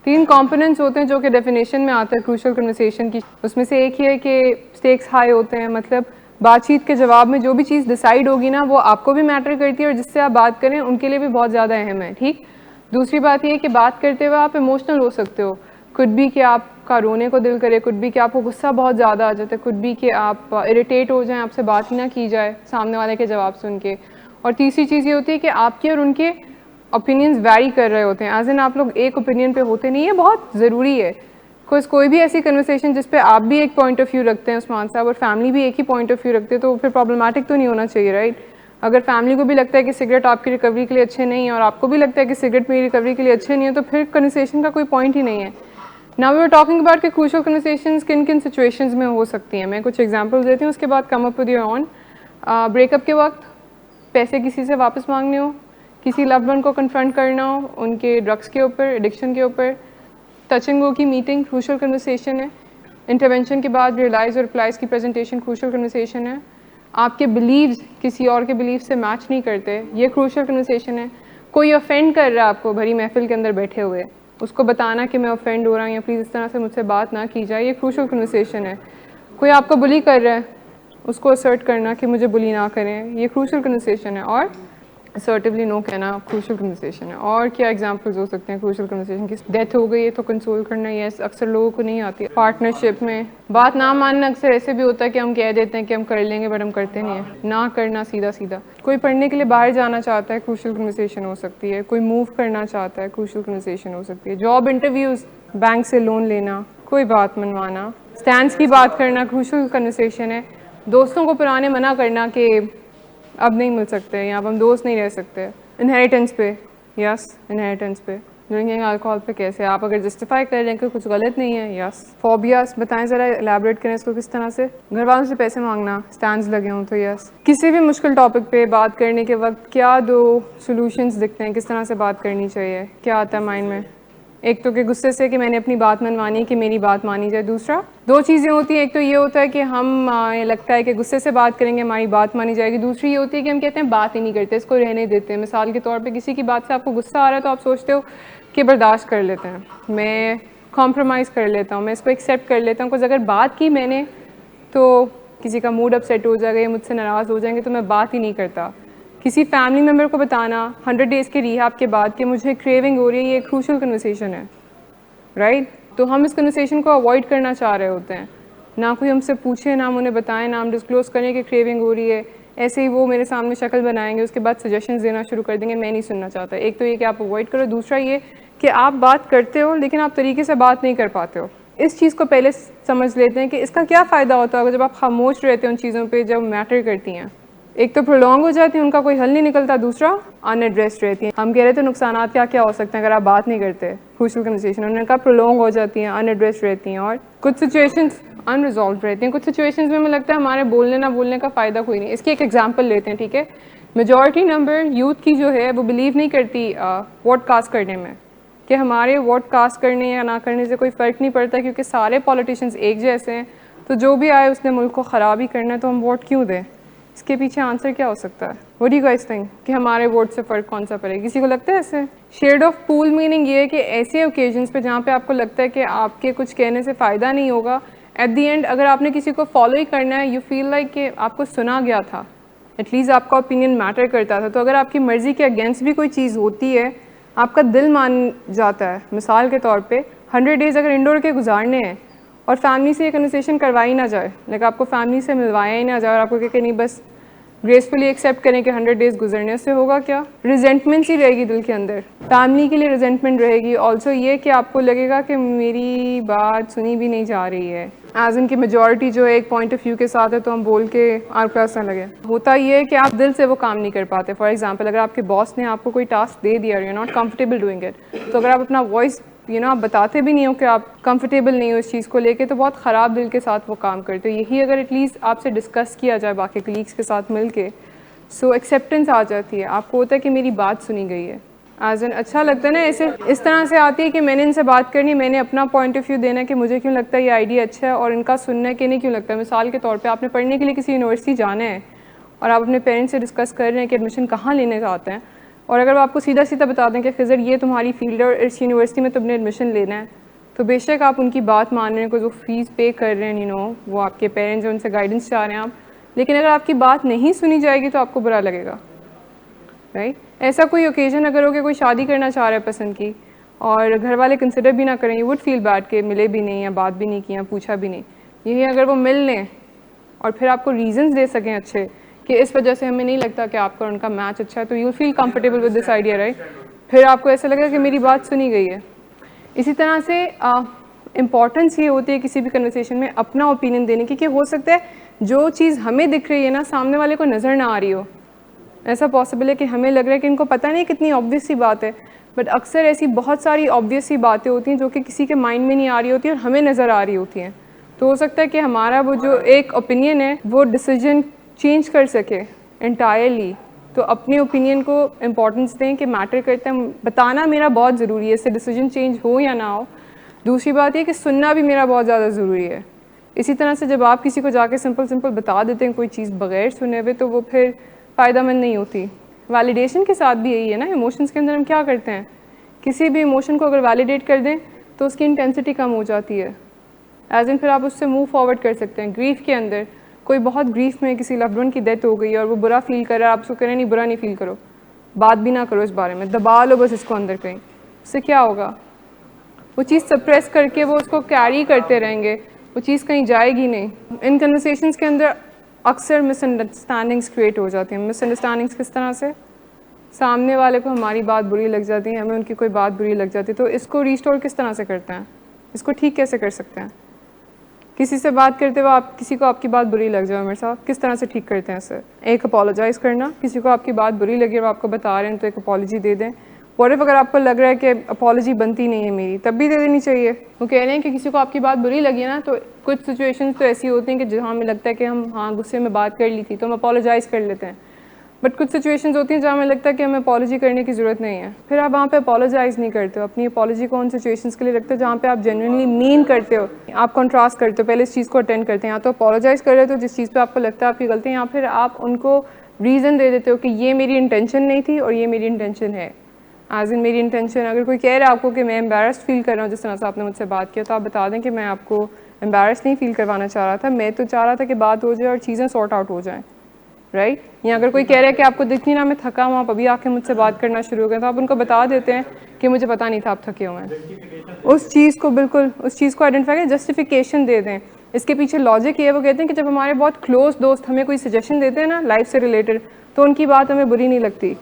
3 components होते हैं जो कि डेफिनेशन में आता है क्रूशियल कन्वर्सेशन की। उसमें से एक ही है कि स्टेक्स हाई होते हैं, मतलब बातचीत के जवाब में जो भी चीज़ डिसाइड होगी ना वो आपको भी मैटर करती है और जिससे आप बात करें उनके लिए भी बहुत ज़्यादा अहम है। ठीक, दूसरी बात ये है कि बात करते हुए आप इमोशनल हो सकते हो, कुड भी कि आपका रोने को दिल करे, कुड भी कि आपको गुस्सा बहुत ज़्यादा आ जाता है, कुड भी कि आप इरिटेट हो जाएं, आपसे बात ही ना की जाए सामने वाले के जवाब सुन के। और तीसरी चीज़ ये होती है कि आपके और उनके ओपिनियंस वैरी कर रहे होते हैं, एज इन आप लोग एक ओपिनियन पे होते नहीं है। बहुत ज़रूरी है कोई भी ऐसी कन्वर्सेशन जिस पे आप भी एक पॉइंट ऑफ व्यू रखते हैं उस्मान साहब और फैमिली भी एक ही पॉइंट ऑफ व्यू रखते हैं, तो फिर प्रॉब्लमेटिक तो नहीं होना चाहिए, राइट? अगर फैमिली को भी लगता है कि सिगरेट आपकी रिकवरी के लिए अच्छे नहीं है और आपको भी लगता है कि सिगरेट मेरी रिकवरी के लिए अच्छे नहीं है, तो फिर कन्वर्सेशन का कोई पॉइंट ही नहीं है। Now we are talking about कि क्रूशियल कन्वर्सेशंस किन किन सिचुएशंस में हो सकती हैं। मैं कुछ एग्जांपल्स देती हूँ, उसके बाद come up with your on. Breakup के वक्त पैसे किसी से वापस मांगने हो, किसी लव्ड वन को कन्फ्रंट करना हो उनके ड्रग्स के ऊपर, एडिक्शन के ऊपर, टच एंड गो की मीटिंग क्रूशियल कन्वर्सेशन है। इंटरवेंशन के बाद रियलाइज और रिप्लाइज की प्रेजेंटेशन क्रूशियल कन्वर्सेशन है। आपके बिलीव्स किसी और के बिलीव से मैच नहीं करते, ये क्रूशियल कन्वर्सेशन है। कोई ऑफेंड कर रहा है आपको भरी महफिल के अंदर बैठे हुए, उसको बताना कि मैं ऑफेंड हो रहा हूँ या प्लीज़ इस तरह से मुझसे बात ना की जाए, ये क्रूशियल कन्वर्सेशन है। कोई आपको बुली कर रहा है, उसको असर्ट करना कि मुझे बुली ना करें, ये क्रूशियल कन्वर्सेशन है। और असर्टिवली नो कहना क्रूशियल कन्वर्सेशन है। और क्या एग्जांपल्स हो सकते हैं क्रूशियल कन्वर्सेशन की? डेथ हो गई है तो कंसोल करना, ये अक्सर लोगों को नहीं आती। पार्टनरशिप में बात ना मानना अक्सर ऐसे भी होता है कि हम कह देते हैं कि हम कर लेंगे बट हम करते नहीं है। ना करना सीधा सीधा। कोई पढ़ने के लिए बाहर जाना चाहता है, क्रूशियल कन्वर्सेशन हो सकती है। कोई मूव करना चाहता है, क्रूशियल कन्वर्सेशन हो सकती है। जॉब इंटरव्यूज, बैंक से लोन लेना, कोई बात मनवाना, स्टैंड्स की बात करना, क्रूशियल कन्वर्सेशन है। दोस्तों को पुराने मना करना कि अब नहीं मिल सकते या अब हम दोस्त नहीं रह सकते। इनहेरिटेंस पे, यस इनहेरिटेंस पे। ड्रिंकिंग अल्कोहल पे कैसे आप अगर जस्टिफाई कर रहे हैं कि कुछ गलत नहीं है, यस। फोबियास बताएं ज़रा, एलैबोरेट करें इसको किस तरह से। घर वालों से पैसे मांगना, स्टैंड्स लगे हों तो यस। किसी भी मुश्किल टॉपिक पे बात करने के वक्त क्या 2 सॉल्यूशंस दिखते हैं, किस तरह से बात करनी चाहिए, क्या आता है माइंड में? एक तो कि गुस्से से कि मैंने अपनी बात मनवानी है कि मेरी बात मानी जाए। दूसरा, 2 चीज़ें होती हैं, एक तो ये होता है कि हम ये लगता है कि गुस्से से बात करेंगे हमारी बात मानी जाएगी। दूसरी ये होती है कि हम कहते हैं बात ही नहीं करते, इसको रहने देते हैं। मिसाल के तौर पे किसी की बात से आपको गुस्सा आ रहा है तो आप सोचते हो कि बर्दाश्त कर लेते हैं, मैं कॉम्प्रोमाइज़ कर लेता हूँ, मैं इसको एक्सेप्ट कर लेता हूँ। कुछ अगर बात की मैंने तो किसी का मूड अपसेट हो जाएगा या मुझसे नाराज़ हो जाएंगे तो मैं बात ही नहीं करता। किसी फैमिली मेम्बर को बताना 100 डेज़ के रिहैब के बाद कि मुझे क्रेविंग हो रही है, ये क्रूशियल कन्वर्सेशन है, राइट? तो हम इस कन्वर्सेशन को अवॉइड करना चाह रहे होते हैं। ना कोई हमसे पूछे, ना हम उन्हें बताएं, ना हम डिस्क्लोज़ करें कि क्रेविंग हो रही है। ऐसे ही वो मेरे सामने शक्ल बनाएंगे, उसके बाद सजेशंस देना शुरू कर देंगे, मैं नहीं सुनना चाहता। एक तो ये कि आप अवॉइड करो, दूसरा ये कि आप बात करते हो लेकिन आप तरीके से बात नहीं कर पाते हो। इस चीज़ को पहले समझ लेते हैं कि इसका क्या फ़ायदा होता होगा जब आप खामोश रहते हो उन चीज़ों पे जब मैटर करती हैं। एक तो प्रोलॉन्ग हो जाती है, उनका कोई हल नहीं निकलता। दूसरा, अनएड्रेस्ड रहती हैं। हम कह रहे थे नुकसान क्या क्या हो सकते हैं अगर आप बात नहीं करते। क्रूशियल कन्वर्सेशन उन्होंने कहा प्रोलॉन्ग हो जाती हैं, अनएड्रेस्ड रहती हैं और कुछ सिचुएशंस अनरिजॉल्व रहती हैं। कुछ सिचुएशंस में मुझे लगता है हमारे बोलने ना बोलने का फ़ायदा कोई नहीं। इसकी एक एग्जाम्पल लेते हैं, ठीक है? मेजॉरिटी नंबर यूथ की जो है वो बिलीव नहीं करती वोट कास्ट करने में, कि हमारे वोट कास्ट करने या ना करने से कोई फ़र्क नहीं पड़ता क्योंकि सारे पॉलिटिशियंस एक जैसे हैं, तो जो भी आए उसने मुल्क को ख़राब ही करना है तो हम वोट क्यों दें? इसके पीछे आंसर क्या हो सकता है? What do you guys think कि हमारे वोट से फ़र्क कौन सा पड़ेगा? किसी को लगता है ऐसे? शेड ऑफ पूल मीनिंग ये है कि ऐसे ओकेजन्स पे जहाँ पे आपको लगता है कि आपके कुछ कहने से फ़ायदा नहीं होगा, एट दी एंड अगर आपने किसी को फॉलो ही करना है, यू फील लाइक कि आपको सुना गया था, एटलीस्ट आपका ओपिनियन मैटर करता था, तो अगर आपकी मर्ज़ी के अगेंस्ट भी कोई चीज़ होती है, आपका दिल मान जाता है। मिसाल के तौर पे 100 डेज़ अगर इंडोर के गुजारने हैं और फैमिली से ये कन्वर्सेशन करवाई ना जाए, लाइक आपको फैमिली से मिलवाया ही ना जाए और आपको कहे नहीं बस ग्रेसफुली एक्सेप्ट करें कि 100 डेज़ गुजरने से होगा क्या? रिजेंटमेंट ही रहेगी दिल के अंदर, फैमिली के लिए रिजेंटमेंट रहेगी। ऑल्सो ये कि आपको लगेगा कि मेरी बात सुनी भी नहीं जा रही है, एज इनकी मेजॉरिटी जो है एक पॉइंट ऑफ व्यू के साथ है तो हम बोल के आर क्लास ना लगे। होता ये है कि आप दिल से वो काम नहीं कर पाते। फॉर एग्जाम्पल, अगर आपके बॉस ने आपको कोई टास्क दे दिया, you not comfortable doing it, तो अगर आप अपना वॉइस आप बताते भी नहीं हो कि आप कंफर्टेबल नहीं हो इस चीज़ को लेके, तो बहुत ख़राब दिल के साथ वो काम करते हो। यही अगर एटलीस्ट आपसे डिस्कस किया जाए बाकी कलीग्स के साथ मिल के, सो एक्सेप्टेंस आ जाती है, आपको होता है कि मेरी बात सुनी गई है। एज एन अच्छा लगता है ना, ऐसे इस तरह से आती है कि मैंने इनसे बात करनी है, मैंने अपना पॉइंट ऑफ व्यू देना है कि मुझे क्यों लगता है ये आइडिया अच्छा है और इनका सुनना है कि नहीं क्यों लगता है। मिसाल के तौर पे आपने पढ़ने के लिए किसी यूनिवर्सिटी जाना है और आप अपने पेरेंट्स से डिस्कस कर रहे हैं कि एडमिशन कहाँ लेने चाहते हैं, और अगर वो आपको सीधा सीधा बता दें कि खिज़र ये तुम्हारी फील्ड है और इस यूनिवर्सिटी में तुमने एडमिशन लेना है, तो बेशक आप उनकी बात मान रहे हैं, को जो फ़ीस पे कर रहे हैं, वो आपके पेरेंट्स हैं, उनसे गाइडेंस चाह रहे हैं आप, लेकिन अगर आपकी बात नहीं सुनी जाएगी तो आपको बुरा लगेगा, राइट। ऐसा कोई ओकेजन अगर हो कि कोई शादी करना चाह रहा है पसंद की और घर वाले कंसिडर भी ना करें, यू वुड फील बैड कि मिले भी नहीं या बात भी नहीं की या पूछा भी नहीं। यही अगर वो मिल लें और फिर आपको रीजंस दे सकें अच्छे कि इस वजह से हमें नहीं लगता कि आपका और उनका मैच अच्छा है, तो you feel comfortable with this idea, right. फिर आपको ऐसा लगेगा कि मेरी बात सुनी गई है। इसी तरह से इम्पॉर्टेंस ये होती है किसी भी कन्वर्सेशन में अपना ओपिनियन देने की, कि हो सकता है जो चीज़ हमें दिख रही है ना सामने वाले को नज़र ना आ रही हो। ऐसा पॉसिबल है कि हमें लग रहा है कि इनको पता नहीं कितनी ऑब्वियस सी बात है, बट अक्सर ऐसी बहुत सारी ऑब्वियस सी बातें होती हैं जो कि किसी के माइंड में नहीं आ रही होती और हमें नज़र आ रही होती हैं। तो हो सकता है कि हमारा वो जो एक ओपिनियन है वो डिसीजन चेंज कर सके एंटायरली। तो अपने ओपिनियन को इम्पोर्टेंस दें कि मैटर करता है, बताना मेरा बहुत ज़रूरी है, इससे डिसीजन चेंज हो या ना हो। दूसरी बात ये कि सुनना भी मेरा बहुत ज़्यादा ज़रूरी है। इसी तरह से जब आप किसी को जाके सिंपल बता देते हैं कोई चीज़ बगैर सुने हुए, तो वो फिर फ़ायदेमंद नहीं होती। वैलिडेशन के साथ भी यही है ना, इमोशंस के अंदर हम क्या करते हैं, किसी भी इमोशन को अगर वैलिडेट कर दें तो उसकी इंटेंसिटी कम हो जाती है, एज इन फिर आप उससे मूव फॉरवर्ड कर सकते हैं। ग्रीफ के अंदर कोई बहुत ग्रीफ में किसी लव्ड वन की डेथ हो गई और वो बुरा फील कर रहा है, आप उसको कह रहे हैं नहीं बुरा नहीं फील करो, बात भी ना करो इस बारे में, दबा लो बस इसको अंदर कहीं, उससे क्या होगा, वो चीज़ सप्रेस करके वो उसको कैरी करते रहेंगे, वो चीज़ कहीं जाएगी नहीं। इन कन्वर्सेशंस के अंदर अक्सर मिसअंडरस्टैंडिंग्स क्रिएट हो जाती हैं। मिसअंडरस्टैंडिंग्स किस तरह से, सामने वाले को हमारी बात बुरी लग जाती है, हमें उनकी कोई बात बुरी लग जाती है, तो इसको रिस्टोर किस तरह से करते हैं, इसको ठीक कैसे कर सकते हैं। किसी से बात करते हुए आप किसी को आपकी बात बुरी लग जाए, मेरे साथ किस तरह से ठीक करते हैं इसे। एक अपोलोजाइज़ करना, किसी को आपकी बात बुरी लगी और आपको बता रहे हैं तो एक अपोलॉजी दे दें। और अगर आपको लग रहा है कि अपोलॉजी बनती नहीं है मेरी, तब भी दे देनी चाहिए। वो कह रहे हैं कि किसी को आपकी बात बुरी लगी है ना, तो कुछ सिचुएशंस तो ऐसी होती हैं कि जहाँ हमें लगता है कि हम हाँ गुस्से में बात कर ली थी तो हम अपोलोजाइज़ कर लेते हैं, बट कुछ सिचुएशंस होती हैं जहाँ हमें लगता है कि हमें अपॉलॉजी करने की ज़रूरत नहीं है, फिर आप वहाँ पे अपॉलोजाइज़ नहीं करते हो, अपनी अपॉलॉजी को उन सिचुएशंस के लिए रखते हो जहाँ पे आप जेन्युइनली मीन करते हो, आप कॉन्ट्रास्ट करते हो, पहले इस चीज़ को अटेंड करते हैं, या तो अपॉलोजाइज़ कर रहे हो जिस चीज़ पे आपको लगता है आपकी गलती है, या फिर आप उनको रीज़न दे देते हो कि ये मेरी इंटेंशन नहीं थी और ये मेरी इंटेंशन है। एज इन मेरी इंटेंशन, अगर कोई कह रहा है आपको कि मैं एम्बेरस्ड फील कर रहा हूँ जिस तरह से आपने मुझसे बात किया, तो आप बता दें कि मैं आपको एम्बेरस्ड नहीं फील करवाना चाह रहा था, मैं तो चाह रहा था कि बात हो जाए और चीज़ें सॉर्ट आउट हो जाएँ, राइट। या अगर कोई कह रहा है कि आपको दिखनी ना मैं थका हूँ, आप अभी आके मुझसे बात करना शुरू हो गए, तो आप उनको बता देते हैं कि मुझे पता नहीं था आप थके हुए हैं। उस चीज़ को बिल्कुल उस चीज़ को आइडेंटिफाई करें, जस्टिफिकेशन दे दें। इसके पीछे लॉजिक ये है, वो कहते हैं कि जब हमारे बहुत क्लोज दोस्त हमें कोई सजेशन देते हैं ना लाइफ से रिलेटेड, तो उनकी बात हमें बुरी नहीं लगती।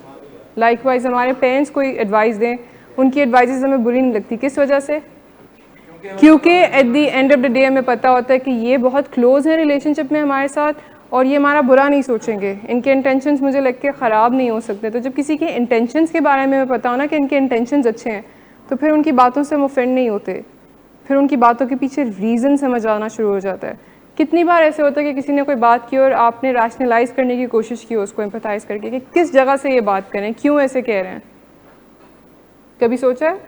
लाइकवाइज हमारे पेरेंट्स कोई एडवाइस दें, उनकी एडवाइजेज हमें बुरी नहीं लगती। किस वजह से? क्योंकि at the end of the day हमें पता होता है कि ये बहुत क्लोज है रिलेशनशिप में हमारे साथ और ये हमारा बुरा नहीं सोचेंगे, इनके इंटेंशंस मुझे लग के ख़राब नहीं हो सकते। तो जब किसी के इंटेंशंस के बारे में हमें पता हो ना कि इनके इंटेंशंस अच्छे हैं, तो फिर उनकी बातों से हम ऑफेंड नहीं होते, फिर उनकी बातों के पीछे रीज़न समझ आना शुरू हो जाता है। कितनी बार ऐसे होता है कि किसी ने कोई बात की और आपने रैशनलाइज करने की कोशिश की उसको एम्पैथाइज करके कि किस जगह से ये बात करें, क्यों ऐसे कह रहे हैं। कभी सोचा है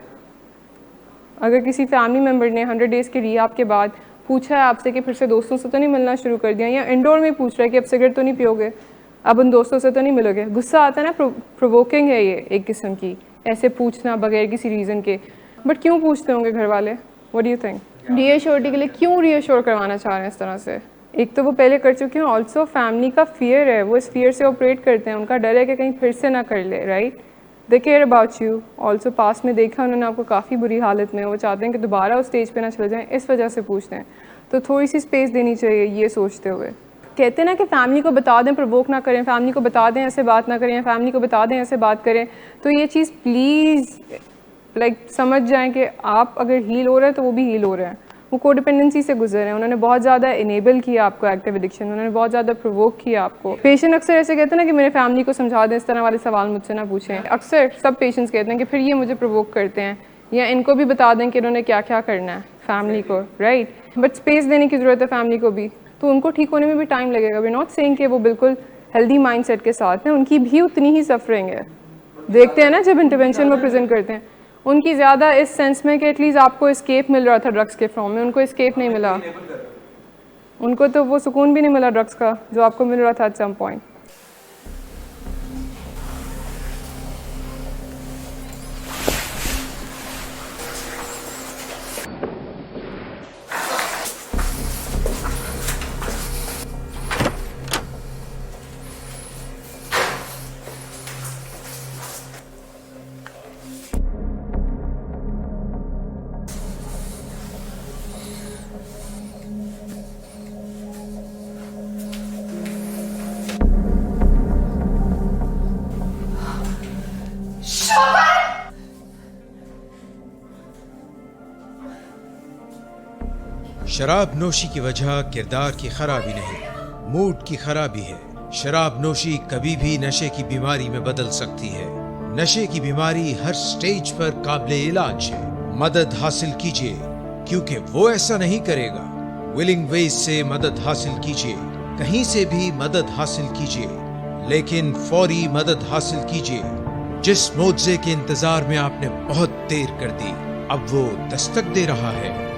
अगर किसी फैमिली मेम्बर ने 100 डेज़ के रिहाब के बाद पूछा है आपसे कि फिर से दोस्तों से तो नहीं मिलना शुरू कर दिया, या इंडोर में पूछ रहा है कि अब सिगरेट तो नहीं पियोगे, अब उन दोस्तों से तो नहीं मिलोगे, गुस्सा आता है ना, प्रोवोकिंग है ये एक किस्म की, ऐसे पूछना बगैर किसी रीज़न के। बट क्यों पूछते होंगे घर वाले? What do you think? Reassurity के लिए क्यों रीअश्योर करवाना चाह रहे हैं इस तरह से? एक तो वो पहले कर चुके हैं, ऑल्सो फैमिली का फियर है, वो इस फियर से ऑपरेट करते हैं, उनका डर है कि कहीं फिर से ना कर ले, right. They care about you. Also pass में देखा उन्होंने आपको काफ़ी बुरी हालत में, वो चाहते हैं कि दोबारा उस स्टेज पे ना चले जाएं, इस वजह से पूछते हैं। तो थोड़ी सी स्पेस देनी चाहिए ये सोचते हुए। कहते हैं ना कि फैमिली को बता दें, प्रोवोक ना करें, फैमिली को बता दें ऐसे बात ना करें, या फैमिली को बता दें ऐसे बात करें। तो ये चीज़ प्लीज़ समझ जाएँ कि आप अगर हील हो रहे हैं तो वो भी हील हो रहे हैं। वो कोडिपेंडेंसी से गुजर रहे हैं, उन्होंने बहुत ज़्यादा इनेबल किया आपको एक्टिव एडिक्शन, उन्होंने बहुत ज़्यादा प्रोवोक किया आपको। पेशेंट अक्सर ऐसे कहते हैं ना कि मेरे फैमिली को समझा दें, इस तरह वाले सवाल मुझसे ना पूछें। अक्सर सब पेशेंट्स कहते हैं कि फिर ये मुझे प्रोवोक करते हैं, या इनको भी बता दें कि उन्होंने क्या क्या करना है फैमिली को, राइट। बट स्पेस देने की ज़रूरत है फैमिली को भी, तो उनको ठीक होने में भी टाइम लगेगा। वी नॉट सेइंग कि वो बिल्कुल हेल्दी माइंडसेट के साथ हैं, उनकी भी उतनी ही सफरिंग है। देखते हैं ना जब इंटरवेंशन वो प्रेजेंट करते हैं, उनकी ज़्यादा इस सेंस में कि एटलीस्ट आपको एस्केप मिल रहा था ड्रग्स के फॉर्म में, उनको एस्केप नहीं मिला, उनको तो वो सुकून भी नहीं मिला ड्रग्स का जो आपको मिल रहा था एट सम पॉइंट। शराब नोशी की वजह किरदार की खराबी नहीं, मूड की खराबी है। शराब नोशी कभी भी नशे की बीमारी में बदल सकती है। नशे की बीमारी हर स्टेज पर काबिले इलाज है। मदद हासिल कीजिए, क्योंकि वो ऐसा नहीं करेगा। विलिंग वेज से मदद हासिल कीजिए, कहीं से भी मदद हासिल कीजिए, लेकिन फौरी मदद हासिल कीजिए। जिस मुआवजे के इंतजार में आपने बहुत देर कर दी, अब वो दस्तक दे रहा है।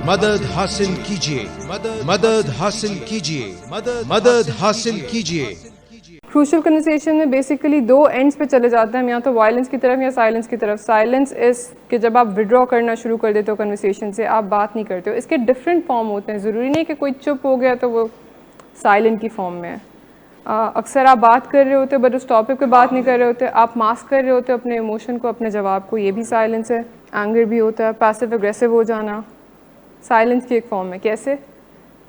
मदद हासिल कीजिए, मदद हासिल कीजिए, मदद हासिल कीजिए। क्रूशल कन्वर्सेशन में बेसिकली दो एंड्स पे चले जाते हैं, या तो वायलेंस की तरफ या साइलेंस की तरफ। साइलेंस इज़ कि जब आप विड्रॉ करना शुरू कर देते हो कन्वर्सेशन से, आप बात नहीं करते हो। इसके डिफरेंट फॉर्म होते हैं, ज़रूरी नहीं कि कोई चुप हो गया तो वो साइलेंट की फॉर्म में है। अक्सर आप बात कर रहे होते हो बट उस टॉपिक पे बात नहीं कर रहे होते, आप मास्क कर रहे होते हो अपने इमोशन को, अपने जवाब को, ये भी साइलेंस है। एंगर भी होता है, पैसिव एग्रेसिव हो जाना, साइलेंस की एक फॉर्म है। कैसे?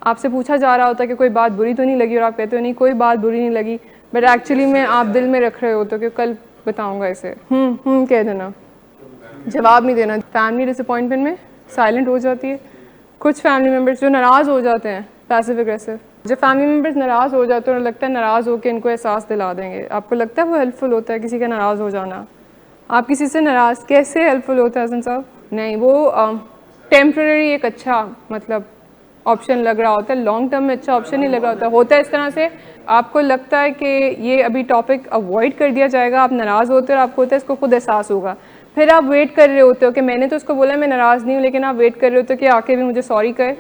आपसे पूछा जा रहा होता है कि कोई बात बुरी तो नहीं लगी, और आप कहते हो नहीं कोई बात बुरी नहीं लगी, बट एक्चुअली में आप दिल में रख रहे होते हो कि कल बताऊंगा इसे, कह देना, जवाब नहीं देना। फैमिली डिसअपॉइंटमेंट में साइलेंट हो जाती है। कुछ फैमिली मेम्बर्स जो नाराज़ हो जाते हैं, पैसिव एग्रेसिव। जब फैमिली मेम्बर्स नाराज़ हो जाते हैं और लगता है नाराज़ होकर इनको एहसास दिला देंगे, आपको लगता है वो हेल्पफुल होता है किसी का नाराज़ हो जाना? आप किसी से नाराज़ कैसे हेल्पफुल होता है हसन साहब? नहीं, वो टेम्प्रेरी एक अच्छा मतलब ऑप्शन लग रहा होता है, लॉन्ग टर्म में अच्छा ऑप्शन नहीं लग रहा होता है इस तरह से। आपको लगता है कि ये अभी टॉपिक अवॉइड कर दिया जाएगा, आप नाराज़ होते हो और आपको होता है इसको खुद एहसास होगा। फिर आप वेट कर रहे होते हो कि मैंने तो उसको बोला मैं नाराज़ नहीं हूँ, लेकिन आप वेट कर रहे होते हो कि आके भी मुझे सॉरी कहे,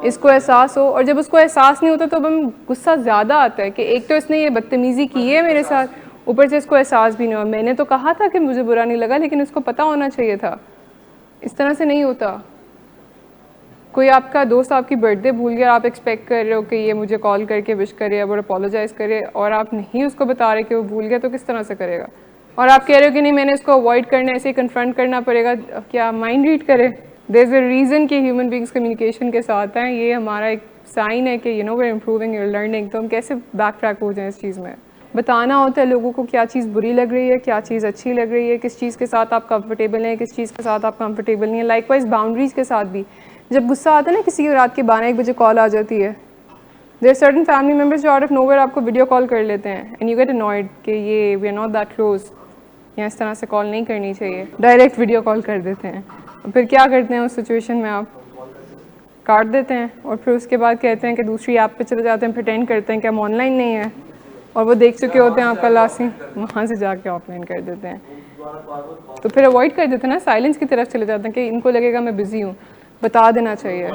इसको एहसास हो। और जब उसको एहसास नहीं होता तो हम गुस्सा ज़्यादा आता है कि एक तो इसने ये बदतमीज़ी की है मेरे साथ, ऊपर से इसको एहसास भी नहीं हुआ। मैंने तो कहा था कि मुझे बुरा नहीं लगा, लेकिन उसको पता होना चाहिए था। इस तरह से नहीं होता। कोई आपका दोस्त आपकी बर्थडे भूल गया, आप एक्सपेक्ट कर रहे हो कि ये मुझे कॉल करके विश करे और अपोलोजाइज़ करे, और आप नहीं उसको बता रहे कि वो भूल गया, तो किस तरह से करेगा? और आप कह रहे हो कि नहीं मैंने इसको अवॉइड करना है, ऐसे ही कन्फ्रंट करना पड़ेगा। क्या माइंड रीड करे? देयर इज़ अ रीज़न कि ह्यूमन बींग्स कम्युनिकेशन के साथ हैं। ये हमारा एक साइन है कि we are improving, we are learning. तो हम कैसे बैक ट्रैक हो जाएँ इस चीज़ में? बताना होता है लोगों को क्या चीज़ बुरी लग रही है, क्या चीज़ अच्छी लग रही है, किस चीज़ के साथ आप कंफर्टेबल हैं, किस चीज़ के साथ आप कंफर्टेबल नहीं है। लाइकवाइज बाउंड्रीज़ के साथ भी। जब गुस्सा आता है ना, किसी की रात के 12-1 बजे कॉल आ जाती है, देयर सर्टन फैमिली मेम्बर्स जो आउट ऑफ नोवेयर आपको वीडियो कॉल कर लेते हैं, एंड यू गेट अनॉयड कि ये we are not that close, या इस तरह से कॉल नहीं करनी चाहिए, डायरेक्ट वीडियो कॉल कर देते हैं। और फिर क्या करते हैं उस सिचुएशन में? आप काट देते हैं और फिर उसके बाद कहते हैं कि दूसरी ऐप पे चले जाते हैं, प्रिटेंड करते हैं कि हम ऑनलाइन नहीं है, और वो देख चुके होते हैं आपका लास्ट सीन, वहाँ से जाके ऑफलाइन कर देते हैं। तो फिर अवॉइड कर देते हैं ना, साइलेंस की तरफ चले जाते हैं कि इनको लगेगा मैं बिज़ी हूँ। बता देना चाहिए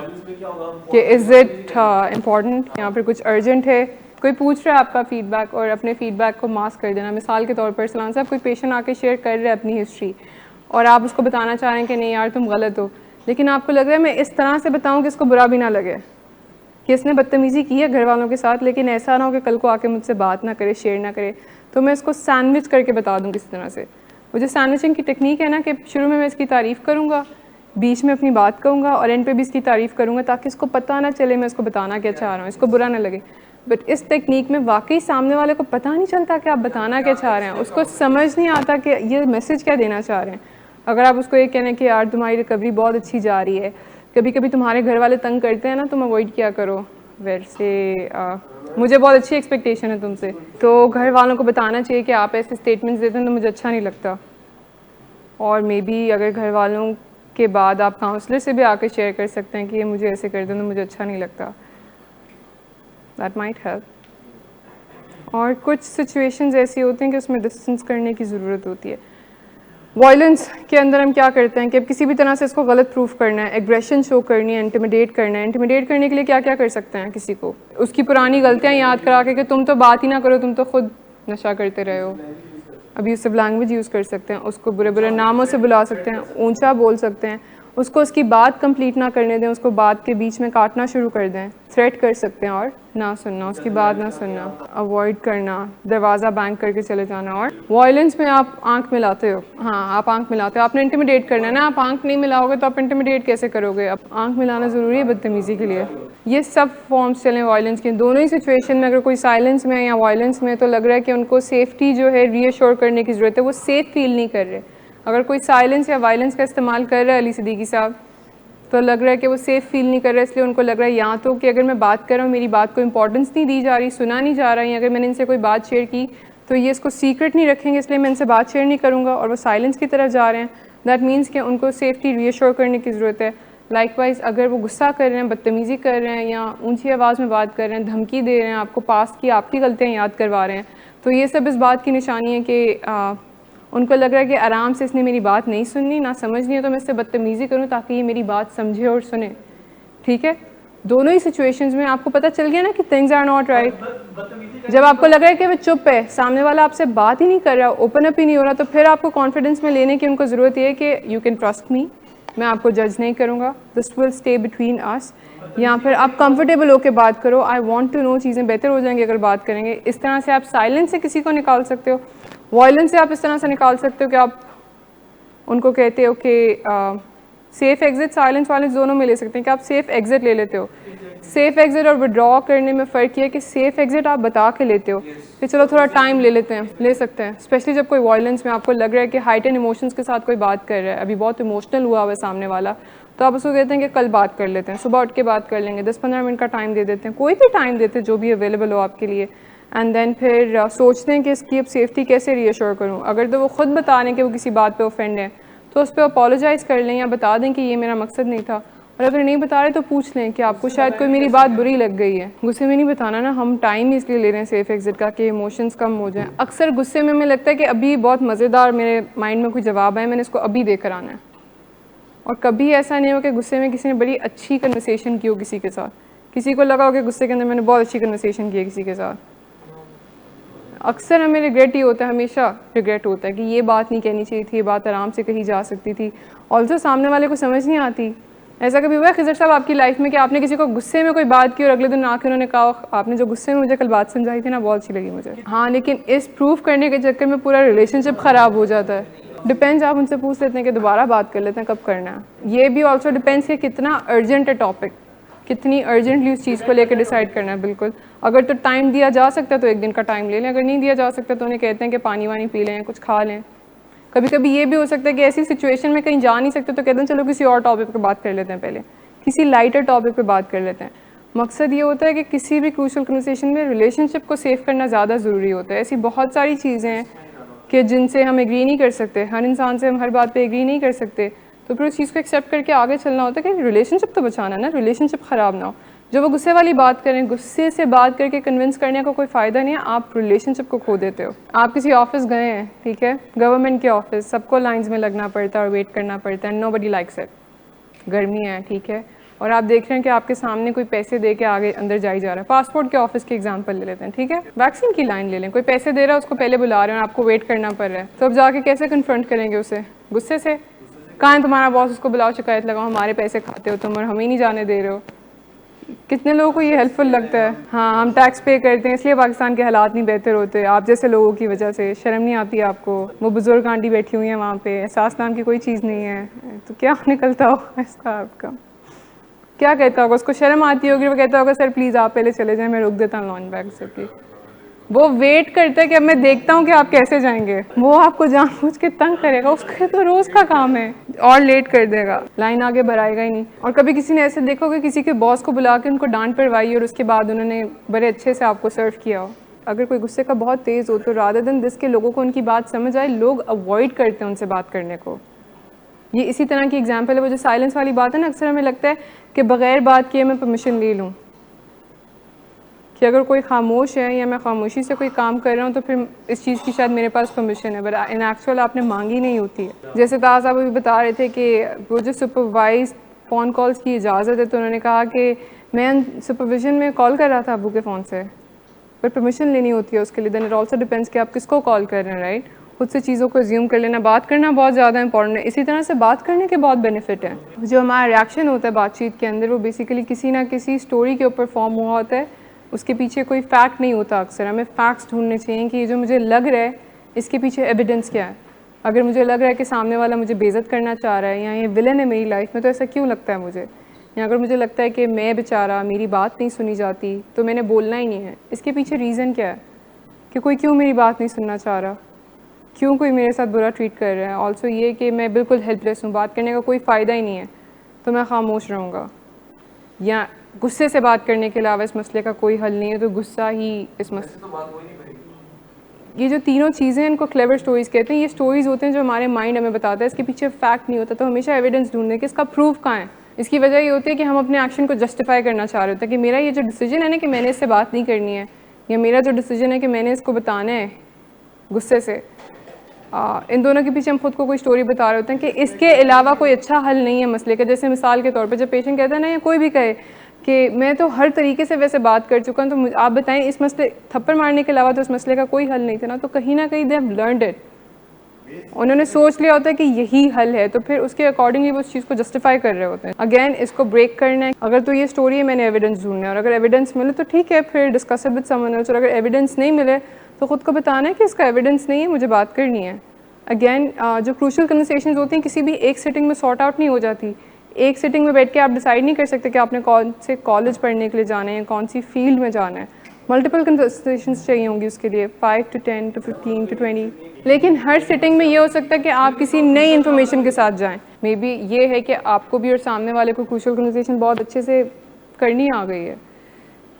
कि इज़ इट इम्पॉर्टेंट, या फिर कुछ अर्जेंट है। कोई पूछ रहा है आपका फीडबैक, और अपने फीडबैक को मास्क कर देना। मिसाल के तौर पर सलाम साहब, कोई पेशेंट आके शेयर कर रहा है अपनी हिस्ट्री, और आप उसको बताना चाह रहे हैं कि नहीं यार तुम गलत हो, लेकिन आपको लग रहा है मैं इस तरह से बताऊँ कि इसको बुरा भी ना लगे कि इसने बदतमीज़ी की है घर वालों के साथ, लेकिन ऐसा ना हो कि कल को आके मुझसे बात ना करे, शेयर ना करे, तो मैं इसको सैंडविच करके बता दूँ किस तरह से। वो जो सैंडविचिंग की टेक्निक है ना, कि शुरू में मैं इसकी तारीफ़ करूँगा, बीच में अपनी बात कहूँगा, और एंड पे भी इसकी तारीफ़ करूँगा, ताकि इसको पता ना चले मैं इसको बताना क्या चाह रहा हूँ, इसको बुरा ना लगे। बट इस टेक्निक में वाकई सामने वाले को पता नहीं चलता कि आप बताना क्या चाह रहे हैं, उसको समझ नहीं आता कि ये मैसेज क्या देना चाह रहे हैं। अगर आप उसको ये कहने कि यार तुम्हारी रिकवरी बहुत अच्छी जा रही है, कभी कभी तुम्हारे घर वाले तंग करते हैं ना, तुम अवॉइड किया करो, वैसे मुझे बहुत अच्छी एक्सपेक्टेशन है तुमसे, तो घर वालों को बताना चाहिए कि आप ऐसे स्टेटमेंट्स देते हैं तो मुझे अच्छा नहीं लगता। और मे बी अगर घर वालों के बाद आप काउंसलर से भी आकर शेयर कर सकते हैं कि ये मुझे ऐसे कर दें तो मुझे अच्छा नहीं लगता, दैट माइट हेल्प। और कुछ सिचुएशंस ऐसी होती हैं कि उसमें डिस्टेंस करने की ज़रूरत होती है। वायलेंस के अंदर हम क्या करते हैं कि अब किसी भी तरह से इसको गलत प्रूफ करना है, एग्रेशन शो करनी है, इंटिमिडेट करना है। इंटिमिडेट करने के लिए क्या क्या कर सकते हैं? किसी को उसकी पुरानी गलतियाँ याद करा के कि तुम तो बात ही ना करो, तुम तो खुद नशा करते रहे हो। अब्यूसिव लैंग्वेज यूज़ कर सकते हैं, उसको बुरे बुरे नामों से बुला सकते हैं, ऊंचा बोल सकते हैं, उसको उसकी बात कंप्लीट ना करने दें, उसको बात के बीच में काटना शुरू कर दें, थ्रेट कर सकते हैं, और ना सुनना, उसकी बात ना सुनना, अवॉइड करना, दरवाज़ा बैंग करके चले जाना। और वायलेंस में आप आंख मिलाते हो, हाँ आप आंख मिलाते हो, आपने इंटिमिडेट करना है ना, आप आंख नहीं मिलाओगे तो आप इंटिमिडेट कैसे करोगे? अब आंख मिलाना ज़रूरी है बदतमीज़ी के लिए। ये सब फॉर्म्स चलें वायलेंस के, दोनों ही सिचुएशन में, अगर कोई साइलेंस में या वायलेंस में, तो लग रहा है कि उनको सेफ्टी जो है रीअश्योर करने की ज़रूरत है, वो सेफ़ फील नहीं कर रहे। अगर कोई साइलेंस या वायलेंस का इस्तेमाल कर रहा है अली सिद्दीकी साहब, तो लग रहा है कि वो सेफ़ फील नहीं कर रहा है, इसलिए उनको लग रहा है या तो कि अगर मैं बात कर रहा हूँ मेरी बात को इंपॉर्टेंस नहीं दी जा रही, सुना नहीं जा रहा है, या अगर मैंने इनसे कोई बात शेयर की तो ये इसको सीक्रेट नहीं रखेंगे इसलिए मैं इनसे बात शेयर नहीं करूँगा, और वो साइलेंस की तरफ जा रहे हैं। दैट मीन्स कि उनको सेफ्टी रीअश्योर करने की ज़रूरत है। लाइकवाइज अगर वो गुस्सा कर रहे हैं, बदतमीज़ी कर रहे हैं, या ऊंची आवाज़ में बात कर रहे हैं, धमकी दे रहे हैं, आपको पास की आपकी गलतियाँ याद करवा रहे हैं, तो ये सब इस बात की निशानी है कि उनको लग रहा है कि आराम से इसने मेरी बात नहीं सुननी, ना समझनी है, तो मैं इससे बदतमीज़ी करूँ ताकि ये मेरी बात समझे और सुने। ठीक है, दोनों ही सिचुएशंस में आपको पता चल गया ना कि थिंग्स आर नॉट राइट। जब आपको लग रहा है कि वो चुप है, सामने वाला आपसे बात ही नहीं कर रहा, ओपन अप ही नहीं हो रहा, तो फिर आपको कॉन्फिडेंस में लेने की उनको ज़रूरत है कि यू कैन ट्रस्ट मी, मैं आपको जज नहीं करूँगा, this will stay between us, या फिर आप कंफर्टेबल होकर बात करो, आई वांट टू नो, चीज़ें बेहतर हो जाएंगी अगर बात करेंगे। इस तरह से आप साइलेंस से किसी को निकाल सकते हो, वायलेंस से आप इस तरह से निकाल सकते हो कि आप उनको कहते हो कि सेफ़ एग्ज़िट, साइलेंस वायलेंस दोनों में ले सकते हैं कि आप सेफ़ एग्ज़िट ले लेते हो। सेफ़ एग्ज़िट और विड्रॉ करने में फ़र्क ये है कि सेफ़ एग्ज़िट आप बता के लेते हो कि चलो थोड़ा टाइम ले लेते हैं, ले सकते हैं, स्पेशली जब कोई वायलेंस में आपको लग रहा है कि हाइटेन इमोशंस के साथ कोई बात कर रहा है, अभी बहुत इमोशनल हुआ हुआ है सामने वाला, तो आप उसको कहते हैं कि कल बात कर लेते हैं, सुबह उठ के बात कर लेंगे, 10-15 मिनट का टाइम दे देते हैं, कोई भी टाइम देते हैं जो भी अवेलेबल हो आपके लिए। एंड देन फिर सोचते हैं कि इसकी अब सेफ्टी कैसे रीअश्योर करूँ। अगर तो वो खुद बता रहे हैं कि वो किसी बात पे ऑफेंड है तो उस पर अपोलोजाइज़ कर लें या बता दें कि ये मेरा मकसद नहीं था, और अगर नहीं बता रहे तो पूछ लें कि आपको शायद कोई मेरी बात बुरी लग गई है। गुस्से में नहीं बताना ना, हम टाइम ही इसलिए ले रहे हैं सेफ़ एग्ज़िट का कि इमोशंस कम हो जाएं। अक्सर गुस्से में हमें लगता है कि अभी बहुत मज़ेदार मेरे माइंड में कोई जवाब है, मैंने इसको अभी देकर आना है, और कभी ऐसा नहीं हो कि गुस्से में किसी ने बड़ी अच्छी कन्वर्सेशन की हो किसी के साथ, किसी को लगा हो कि गुस्से के अंदर मैंने बहुत अच्छी कन्वर्सेशन की है किसी के साथ। अक्सर हमें रिग्रेट ही होता है, हमेशा रिग्रेट होता है कि ये बात नहीं कहनी चाहिए थी, ये बात आराम से कही जा सकती थी। ऑल्सो सामने वाले को समझ नहीं आती। ऐसा कभी हुआ है खिज़र साहब आपकी लाइफ में कि आपने किसी को गुस्से में कोई बात की और अगले दिन आके उन्होंने कहा आपने जो गुस्से में मुझे कल बात समझाई थी ना बहुत अच्छी लगी मुझे। हाँ, लेकिन इस प्रूफ करने के चक्कर में पूरा रिलेशनशिप ख़राब हो जाता है। डिपेंड्स, आप उनसे पूछ लेते हैं कि दोबारा बात कर लेते हैं कब करना है। ये भी ऑल्सो डिपेंड्स कि कितना अर्जेंट है टॉपिक, कितनी अर्जेंटली उस चीज़ को लेकर डिसाइड करना है। बिल्कुल, अगर तो टाइम दिया जा सकता है तो एक दिन का टाइम ले लें, अगर नहीं दिया जा सकता तो उन्हें कहते हैं कि पानी वानी पी लें, कुछ खा लें। कभी कभी ये भी हो सकता है कि ऐसी सिचुएशन में कहीं जा नहीं सकते तो कहते हैं चलो किसी और टॉपिक पे बात कर लेते हैं, पहले किसी लाइटर टॉपिक पे बात कर लेते हैं। मकसद ये होता है कि किसी भी क्रूशल कन्वर्सेशन में रिलेशनशिप को सेव करना ज़्यादा ज़रूरी होता है। ऐसी बहुत सारी चीज़ें हैं कि जिनसे हम एग्री नहीं कर सकते, हर इंसान से हम हर बात पे एग्री नहीं कर सकते, तो फिर उस चीज़ को एक्सेप्ट करके आगे चलना होता है कि रिलेशनशिप तो बचाना ना, रिलेशनशिप ख़राब ना हो। जो वो गुस्से वाली बात करें, गुस्से से बात करके कन्विंस करने का कोई फ़ायदा नहीं है, आप रिलेशनशिप को खो देते हो। आप किसी ऑफिस गए हैं, ठीक है, गवर्नमेंट के ऑफिस, सबको लाइंस में लगना पड़ता है और वेट करना पड़ता है, नोबडी लाइक्स इट, गर्मी है, ठीक है, और आप देख रहे हैं कि आपके सामने कोई पैसे दे के आगे अंदर जाई जा रहा है। पासपोर्ट के ऑफिस की एग्जांपल ले लेते हैं, ठीक है, वैक्सीन की लाइन ले लें, कोई पैसे दे रहा है, उसको पहले बुला रहे हैं और आपको वेट करना पड़ रहा है, तो अब जाके कैसे कन्फ्रंट करेंगे उसे? गुस्से से। कहाँ है तुम्हारा बॉस, उसको बुलाओ, शिकायत लगाओ, हमारे पैसे खाते हो तुम और हमें नहीं जाने दे रहे हो। कितने लोगों को ये हेल्पफुल लगता है? हाँ, हम टैक्स पे करते हैं इसलिए पाकिस्तान के हालात नहीं बेहतर होते, आप जैसे लोगों की वजह से। शर्म नहीं आती आपको? वो बुजुर्ग आंटी बैठी हुई है वहाँ पे, एहसास नाम की कोई चीज़ नहीं है, तो क्या निकलता होगा इसका? आपका क्या कहता होगा? उसको शर्म आती होगी, वो कहता होगा सर प्लीज़ आप पहले चले जाएं, मैं रुक देता हूँ लॉन्च बैग से। की वो वेट करता है कि अब मैं देखता हूँ कि आप कैसे जाएंगे, वो आपको जानबूझ के तंग करेगा, उसका तो रोज़ का काम है, और लेट कर देगा, लाइन आगे बढ़ाएगा ही नहीं। और कभी किसी ने ऐसे देखा होगा किसी के बॉस को बुला के उनको डांट पड़वाई और उसके बाद उन्होंने बड़े अच्छे से आपको सर्व किया हो। अगर कोई गुस्से का बहुत तेज़ हो तो रादर देन दिस के लोगों को उनकी बात समझ आए, लोग अवॉइड करते हैं उनसे बात करने को। ये इसी तरह की एग्जाम्पल है। वो जो साइलेंस वाली बात है ना, अक्सर हमें लगता है कि बग़ैर बात किए मैं परमिशन ले लूँ, कि अगर कोई खामोश है या मैं खामोशी से कोई काम कर रहा हूँ तो फिर इस चीज़ की शायद मेरे पास परमिशन है, बट इन एक्चुअल आपने मांगी नहीं होती है। जैसे ताज़ साहब अभी बता रहे थे कि वो जो सुपरवाइज फ़ोन कॉल्स की इजाज़त है, तो उन्होंने कहा कि मैं सुपरविज़न में कॉल कर रहा था अबू के फ़ोन से, पर परमिशन लेनी होती है उसके लिए। देन इट ऑल्सो डिपेंड्स कि आप किसको कॉल कर रहे हैं, राइट? खुद से चीज़ों को एज्यूम कर लेना, बात करना बहुत ज़्यादा इंपॉर्टेंट है। इसी तरह से बात करने के बहुत बेनिफिट है। जो हमारा रिएक्शन होता है बातचीत के अंदर, वो बेसिकली किसी ना किसी स्टोरी के ऊपर फॉर्म हुआ होता है, उसके पीछे कोई फैक्ट नहीं होता। अक्सर हमें फैक्ट्स ढूंढने चाहिए कि ये जो मुझे लग रहा है इसके पीछे एविडेंस क्या है। अगर मुझे लग रहा है कि सामने वाला मुझे बेइज्जत करना चाह रहा है या ये विलन है मेरी लाइफ में, तो ऐसा क्यों लगता है मुझे? या अगर मुझे लगता है कि मैं बेचारा, मेरी बात नहीं सुनी जाती तो मैंने बोलना ही नहीं है, इसके पीछे रीज़न क्या है कि कोई क्यों मेरी बात नहीं सुनना चाह रहा, क्यों कोई मेरे साथ बुरा ट्रीट कर रहा है। ऑल्सो ये कि मैं बिल्कुल हेल्पलेस हूँ, बात करने का कोई फ़ायदा ही नहीं है, तो मैं खामोश रहूँगा, या गुस्से से बात करने के अलावा इस मसले का कोई हल नहीं है, तो गुस्सा ही इस मसले। ये जो तीनों चीज़ें हैं इनको क्लेवर स्टोरीज़ कहते हैं। ये स्टोरीज़ होते हैं जो हमारे माइंड हमें बताता है, इसके पीछे फैक्ट नहीं होता, तो हमेशा एविडेंस ढूंढने कि इसका प्रूफ कहाँ है। इसकी वजह ये होती है कि हम अपने एक्शन को जस्टिफाई करना चाह रहे होते हैं कि मेरा ये जो डिसीजन है ना कि मैंने इससे बात नहीं करनी है, या मेरा जो डिसीजन है कि मैंने इसको बताना है गुस्से से, इन दोनों के पीछे हम खुद को कोई स्टोरी बता रहे होते हैं कि इसके अलावा कोई अच्छा हल नहीं है मसले का। जैसे मिसाल के तौर पे जब पेशेंट कहता है ना, या कोई भी कहे कि मैं तो हर तरीके से वैसे बात कर चुका हूँ, तो आप बताएं इस मसले, थप्पड़ मारने के अलावा तो इस मसले का कोई हल नहीं था ना, तो कहीं ना कहीं दे हैव लर्नड इट, उन्होंने सोच लिया होता है कि यही हल है, तो फिर उसके अकॉर्डिंगली वो उस चीज़ को जस्टिफाई कर रहे होते हैं। अगेन इसको ब्रेक करना है। अगर तो ये स्टोरी है, मैंने एविडेंस ढूंढना है, और अगर एविडेंस मिले तो ठीक है, फिर डिस्कस विद समवन एल्स, और अगर एविडेंस नहीं मिले तो ख़ुद को बताना है कि इसका एविडेंस नहीं है, मुझे बात करनी है। अगेन जो क्रूशल कन्वर्सेशंस होती हैं किसी भी एक सिटिंग में सॉर्ट आउट नहीं हो जाती। एक सिटिंग में बैठ के आप डिसाइड नहीं कर सकते कि आपने कौन से कॉलेज पढ़ने के लिए जाना है, कौन सी फील्ड में जाना है। मल्टीपल कन्वर्सेशंस चाहिए होंगी उसके लिए, 5 to 10 to 15 to 20। लेकिन हर सिटिंग में ये हो सकता है कि आप किसी नई इन्फॉर्मेशन के साथ जाएं। मे बी ये है कि आपको भी और सामने वाले को क्रूशल कन्वर्सेशन बहुत अच्छे से करनी आ गई है,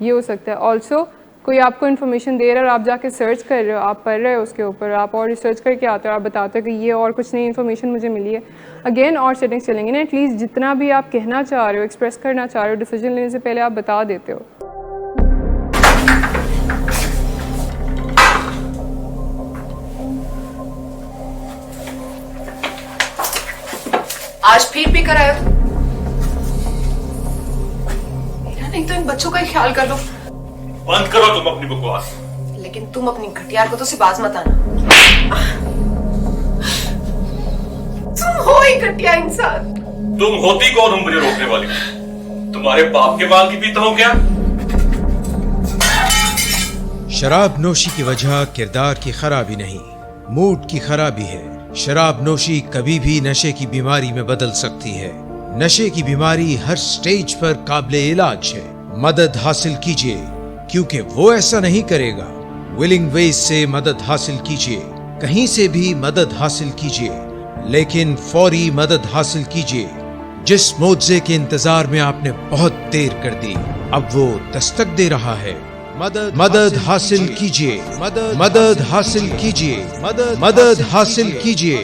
ये हो सकता है। ऑल्सो कोई आपको इन्फॉर्मेशन दे रहा है और आप जाके सर्च कर रहे हो, आप पढ़ रहे हो उसके ऊपर, आप और रिसर्च करके आते हो, आप बताते हो कि ये और कुछ नई इन्फॉर्मेशन मुझे मिली है। अगेन और सेटिंग्स चलेंगे ना, एटलीस्ट जितना भी आप कहना चाह रहे हो, एक्सप्रेस करना चाह रहे हो, डिसीजन लेने से पहले आप बता देते हो। आज फिर पी कर आए हो? मेरा नहीं तो इन बच्चों का ही ख्याल कर लो। बंद करो तुम अपनी बकवास। लेकिन तुम अपनी घटियार को तो सिर्फ बाज मत आना। तुम हो ही घटिया इंसान। तुम होती कौन हो मुझे रोकने वाली? तुम्हारे बाप के बाल की पीता हूं क्या? शराब नोशी की वजह किरदार की खराबी नहीं, मूड की खराबी है। शराब नोशी कभी भी नशे की बीमारी में बदल सकती है। नशे की बीमारी हर स्टेज पर काबिले इलाज है। मदद हासिल कीजिए, क्योंकि वो ऐसा नहीं करेगा। विलिंग वेज से मदद हासिल कीजिए, कहीं से भी मदद हासिल कीजिए, लेकिन फौरी मदद हासिल कीजिए। जिस मुआवजे के इंतजार में आपने बहुत देर कर दी, अब वो दस्तक दे रहा है। मदद हासिल कीजिए, मदद हासिल कीजिए, मदद हासिल कीजिए।